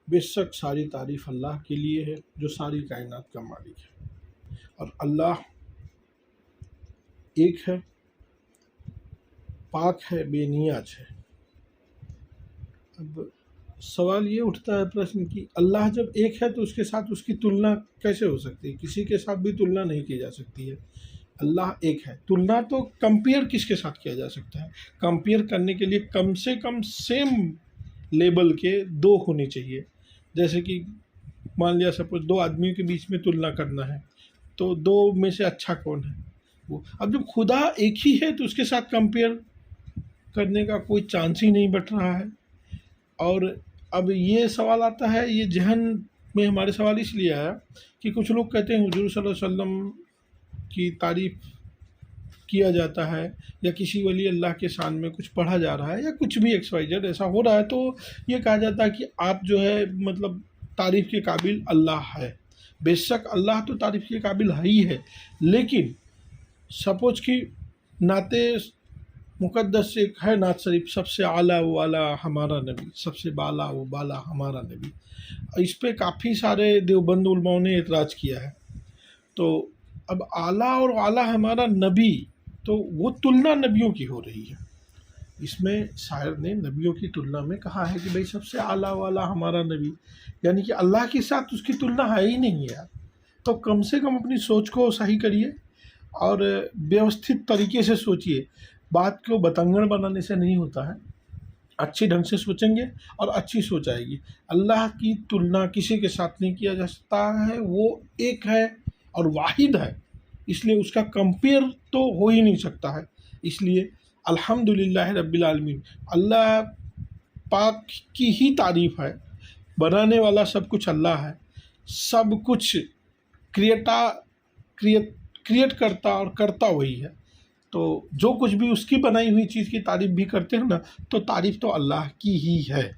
بے شک ساری تعریف اللہ کے لیے ہے جو ساری کائنات کا مالک ہے، اور اللہ ایک ہے، پاک ہے، بے نیاز ہے۔ اب سوال یہ اٹھتا ہے پرشن کہ اللہ جب ایک ہے تو اس کے ساتھ اس کی تلنا کیسے ہو سکتی ہے؟ کسی کے ساتھ بھی تلنا نہیں کی جا سکتی ہے۔ اللہ ایک ہے، تلنا تو کمپیئر کس کے ساتھ کیا جا سکتا ہے؟ کمپیئر کرنے کے لیے کم سے کم سیم لیبل کے دو ہونے چاہیے۔ جیسے کہ مان لیا سپوز دو آدمیوں کے بیچ میں تلنا کرنا ہے تو دو میں سے اچھا کون ہے وہ۔ اب جب خدا ایک ہی ہے تو اس کے ساتھ کمپیئر کرنے کا کوئی چانس ہی نہیں بٹ رہا ہے۔ اور اب یہ سوال آتا ہے، یہ ذہن میں ہمارے سوال اس لیے آیا کہ کچھ لوگ کہتے ہیں حضور صلی اللہ علیہ وسلم کی تعریف کیا جاتا ہے، یا کسی ولی اللہ کے شان میں کچھ پڑھا جا رہا ہے، یا کچھ بھی ایکس وائی زیڈ ایسا ہو رہا ہے، تو یہ کہا جاتا ہے کہ آپ جو ہے مطلب تعریف کے قابل اللہ ہے۔ بے شک اللہ تو تعریف کے قابل ہی ہے، لیکن سپوز کہ نعت مقدس ایک ہے نعت شریف، سب سے اعلیٰ و اعلیٰ ہمارا نبی، سب سے بالا و بالا ہمارا نبی، اس پہ کافی سارے دیوبند علماء نے اعتراض کیا ہے۔ تو اب اعلیٰ اور اعلیٰ ہمارا نبی، تو وہ تلنا نبیوں کی ہو رہی ہے۔ اس میں شاعر نے نبیوں کی تلنا میں کہا ہے کہ بھئی سب سے اعلیٰ و اعلیٰ ہمارا نبی، یعنی کہ اللہ کے ساتھ اس کی تلنا ہے ہی نہیں ہے۔ تو کم سے کم اپنی سوچ کو صحیح کریے اور ویوستھت طریقے سے سوچیے۔ بات کو بتنگڑ بنانے سے نہیں ہوتا ہے، اچھی ڈھنگ سے سوچیں گے اور اچھی سوچ آئے گی۔ اللہ کی تلنا کسی کے ساتھ نہیں کیا جا سکتا ہے، وہ ایک ہے اور واحد ہے، اس لیے اس کا کمپیئر تو ہو ہی نہیں سکتا ہے۔ اس لیے الحمدللہ رب العالمین، اللہ پاک کی ہی تعریف ہے، بنانے والا سب کچھ اللہ ہے، سب کچھ کریٹ کرتا اور کرتا وہی ہے۔ تو جو کچھ بھی اس کی بنائی ہوئی چیز کی تعریف بھی کرتے ہیں نا، تو تعریف تو اللہ کی ہی ہے۔